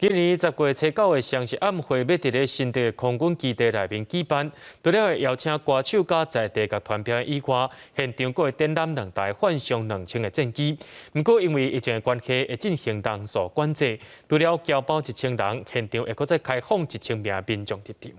今年10月初9日双十晚会要伫咧新竹空军基地内面举办，除了会邀请歌手甲在地甲团表演以外，现场阁会展览2台幻象2000的战机。不过因为疫情的关系，会进行人数管制，除了交包1000人，现场会阁再开放1000名民众入场。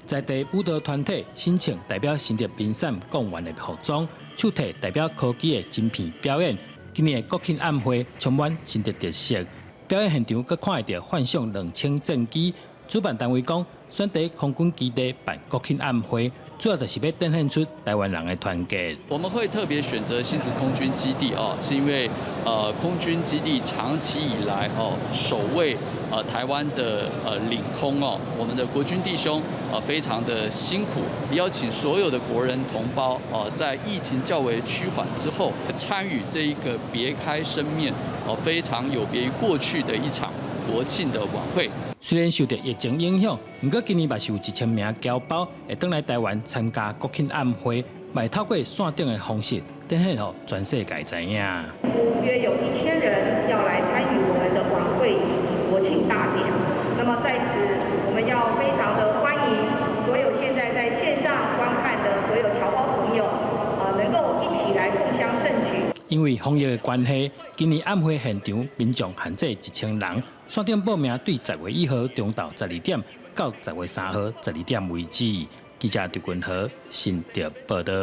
在地舞蹈团体申请代表新竹冰山公园的服装，手提代表科技的晶片表演。今年的国庆晚会充满新竹特色，表演现场阁看得到幻象2000战机。主办单位讲，选择空军基地办国庆晚会，主要就是要展现出台湾人的团结。我们会特别选择新竹空军基地是因为空军基地长期以来守卫台湾的领空我们的国军弟兄非常的辛苦，邀请所有的国人同胞在疫情较为趋缓之后，参与这一个别开生面非常有别于过去的一场国庆的晚会。虽然受到疫情影响，不过今年嘛是有1000名侨胞会回来台湾参加国庆晚会，会透过线顶的方式展现给全世界知影。约有1000人要来参与我们的晚会以及国庆大典。那么在此，我们要非常的欢迎所有现在在线上观看的所有侨胞朋友，能够一起来共襄盛举。因为防疫的关系，今年晚会现场民众限制1000人。线顶报名对10月1号中昼12点到10月3号12点为止。记者刘君和新竹报道。